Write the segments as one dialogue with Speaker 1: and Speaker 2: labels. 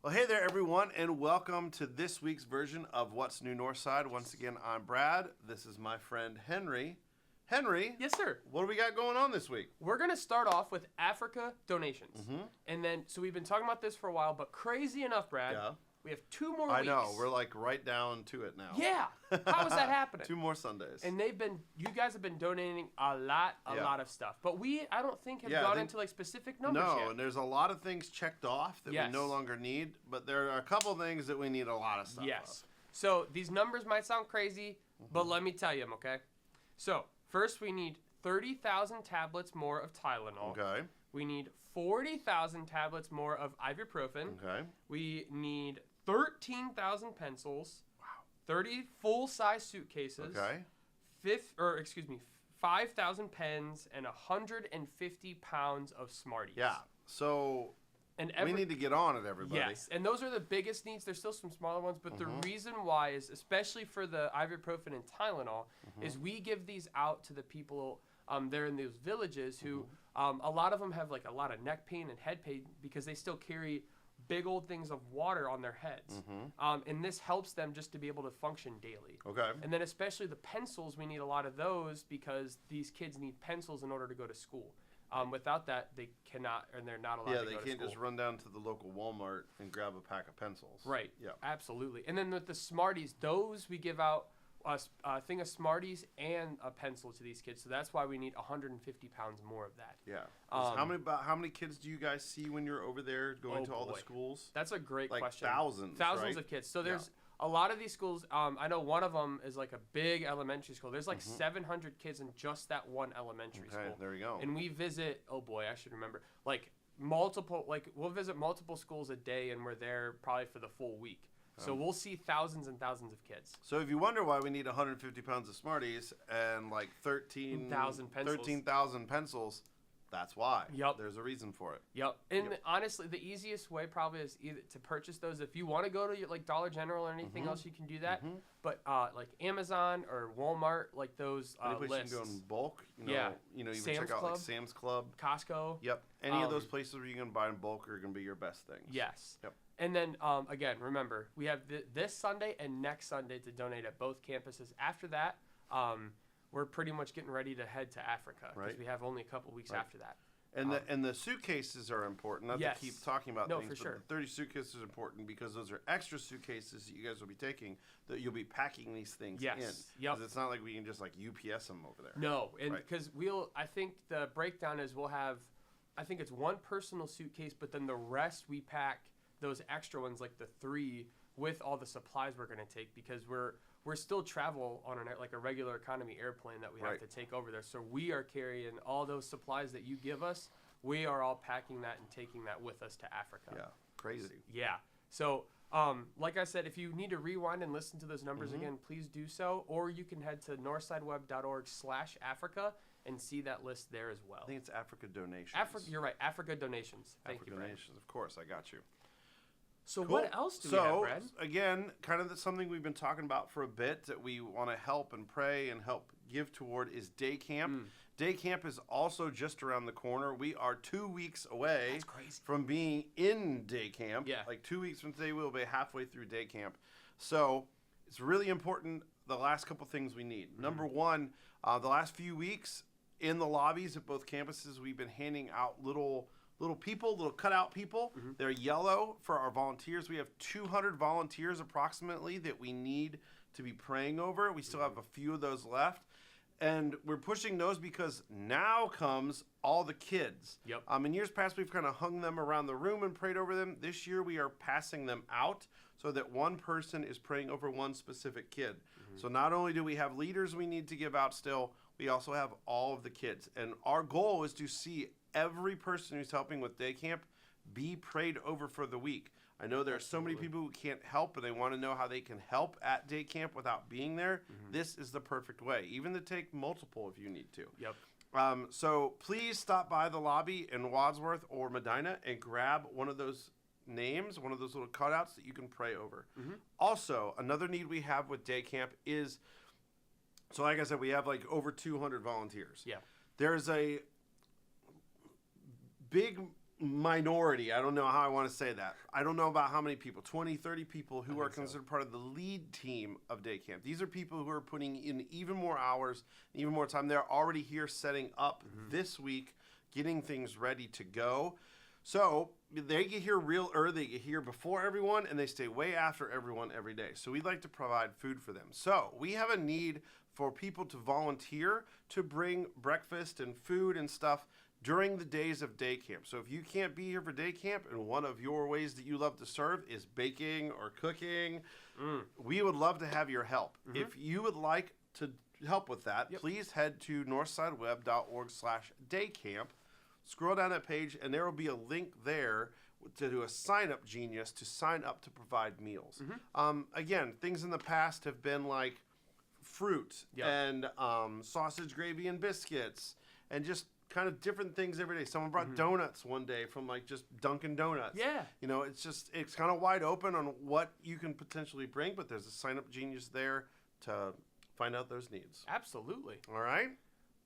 Speaker 1: Well, hey there, everyone, and welcome to this week's version of What's New Northside. Once again, I'm Brad. This is my friend Henry. Henry?
Speaker 2: Yes, sir.
Speaker 1: What do we got going on this week?
Speaker 2: We're going to start off with Africa donations. And then, so we've been talking about this for a while, but crazy enough, Brad, we have 2 more weeks.
Speaker 1: I know. We're like right down to it now.
Speaker 2: Yeah. How is that happening?
Speaker 1: 2 more Sundays.
Speaker 2: And you guys have been donating a lot of stuff. But I don't think, have gone into like specific numbers yet.
Speaker 1: No, and there's a lot of things checked off that we no longer need, but there are a couple things that we need a lot of stuff of.
Speaker 2: So these numbers might sound crazy, but let me tell you them, okay? So first we need 30,000 tablets more of Tylenol.
Speaker 1: Okay.
Speaker 2: We need 40,000 tablets more of ibuprofen.
Speaker 1: Okay.
Speaker 2: We need 13,000 pencils. Wow. 30 full-size suitcases.
Speaker 1: Okay.
Speaker 2: 5,000 pens and 150 pounds of Smarties.
Speaker 1: Yeah. So we need to get on it, everybody.
Speaker 2: Yes, and those are the biggest needs. There's still some smaller ones, but the reason why is, especially for the ibuprofen and Tylenol, is we give these out to the people there in those villages who, a lot of them have like a lot of neck pain and head pain because they still carry big old things of water on their heads. And this helps them just to be able to function daily.
Speaker 1: Okay.
Speaker 2: And then especially the pencils, we need a lot of those because these kids need pencils in order to go to school. Without that, they cannot, and they're not allowed to go to school.
Speaker 1: Yeah, they can't just run down to the local Walmart and grab a pack of pencils.
Speaker 2: Right.
Speaker 1: Yeah.
Speaker 2: Absolutely. And then with the Smarties, those we give out a thing of Smarties and a pencil to these kids. So that's why we need 150 pounds more of that.
Speaker 1: Yeah. How many kids do you guys see when you're over there going to all the schools?
Speaker 2: That's a great question.
Speaker 1: Thousands.
Speaker 2: Thousands of kids. So there's a lot of these schools. I know one of them is like a big elementary school. There's like 700 kids in just that one elementary school.
Speaker 1: There you go.
Speaker 2: And we visit. Oh boy, I should remember. We'll visit multiple schools a day, and we're there probably for the full week. So we'll see thousands and thousands of kids.
Speaker 1: So if you wonder why we need 150 pounds of Smarties and like 13,000 pencils, that's why.
Speaker 2: Yep.
Speaker 1: There's a reason for it.
Speaker 2: Yep. And honestly, the easiest way probably is either to purchase those. If you want to go to like Dollar General or anything else, you can do that. But like Amazon or Walmart, like those
Speaker 1: Any place
Speaker 2: lists.
Speaker 1: you can go in bulk. You can
Speaker 2: Sam's
Speaker 1: check out
Speaker 2: Club.
Speaker 1: like Sam's Club.
Speaker 2: Costco.
Speaker 1: Yep. Any of those places where you can buy in bulk are going to be your best things.
Speaker 2: Yes.
Speaker 1: Yep.
Speaker 2: And then, again, remember, we have this Sunday and next Sunday to donate at both campuses. After that, we're pretty much getting ready to head to Africa because we have only a couple weeks after that.
Speaker 1: And the suitcases are important. Not to keep talking about things,
Speaker 2: for sure.
Speaker 1: But the 30 suitcases are important because those are extra suitcases that you guys will be taking that you'll be packing these things in.
Speaker 2: Yep.
Speaker 1: Because it's not like we can just like UPS them over there.
Speaker 2: No, and because I think the breakdown is we'll have, I think it's one personal suitcase, but then the rest we pack those extra ones, like the 3, with all the supplies we're going to take because we're still travel on a regular economy airplane that we have to take over there. So we are carrying all those supplies that you give us. We are all packing that and taking that with us to Africa.
Speaker 1: Yeah, crazy.
Speaker 2: Yeah. So, like I said, if you need to rewind and listen to those numbers again, please do so. Or you can head to northsideweb.org/Africa and see that list there as well.
Speaker 1: I think it's Africa Donations.
Speaker 2: You're right. Africa Donations. Thank you, Brad.
Speaker 1: Donations, of course. I got you.
Speaker 2: So what else do we have, Brad?
Speaker 1: Again, kind of something we've been talking about for a bit that we want to help and pray and help give toward is day camp. Day camp is also just around the corner. We are 2 weeks away from being in day camp.
Speaker 2: Yeah.
Speaker 1: Like 2 weeks from today, we'll be halfway through day camp. So it's really important, the last couple things we need. Number one, the last few weeks in the lobbies at both campuses, we've been handing out little cutout people. They're yellow for our volunteers. We have 200 volunteers approximately that we need to be praying over. We still have a few of those left. And we're pushing those because now comes all the kids.
Speaker 2: Yep.
Speaker 1: In years past, we've kind of hung them around the room and prayed over them. This year, we are passing them out so that one person is praying over one specific kid. So not only do we have leaders we need to give out still, we also have all of the kids. And our goal is to see every person who's helping with day camp be prayed over for the week. I know there are so many people who can't help, and they want to know how they can help at day camp without being there. This is the perfect way, even to take multiple if you need to.
Speaker 2: Yep.
Speaker 1: So please stop by the lobby in Wadsworth or Medina and grab one of those names, one of those little cutouts that you can pray over. Also, another need we have with day camp is, so like I said, we have like over 200 volunteers.
Speaker 2: Yeah.
Speaker 1: There's a big minority. I don't know how I want to say that. I don't know about how many people, 20, 30 people who are considered part of the lead team of day camp. These are people who are putting in even more hours, even more time. They're already here setting up this week, getting things ready to go. So they get here real early, they get here before everyone, and they stay way after everyone every day. So we'd like to provide food for them. So we have a need for people to volunteer to bring breakfast and food and stuff during the days of day camp. So if you can't be here for day camp and one of your ways that you love to serve is baking or cooking, we would love to have your help. If you would like to help with that, please head to northsideweb.org/daycamp. Scroll down that page and there will be a link there to do a sign-up genius to sign up to provide meals. Again, things in the past have been like fruit and sausage, gravy, and biscuits, and just kind of different things every day. Someone brought donuts one day from like just Dunkin' Donuts.
Speaker 2: Yeah.
Speaker 1: You know, it's kind of wide open on what you can potentially bring, but there's a sign-up genius there to find out those needs.
Speaker 2: Absolutely.
Speaker 1: All right?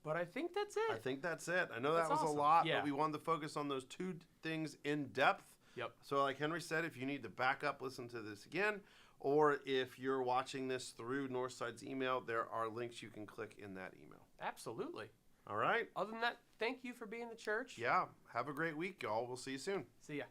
Speaker 2: But I think that's it.
Speaker 1: I think that's it. I know that
Speaker 2: That's
Speaker 1: was
Speaker 2: awesome.
Speaker 1: a lot,
Speaker 2: Yeah.
Speaker 1: but we wanted to focus on those two things in depth.
Speaker 2: Yep.
Speaker 1: So like Henry said, if you need to back up, listen to this again, or if you're watching this through Northside's email, there are links you can click in that email.
Speaker 2: Absolutely.
Speaker 1: All right?
Speaker 2: Other than that, thank you for being the church.
Speaker 1: Yeah. Have a great week, y'all. We'll see you soon.
Speaker 2: See ya.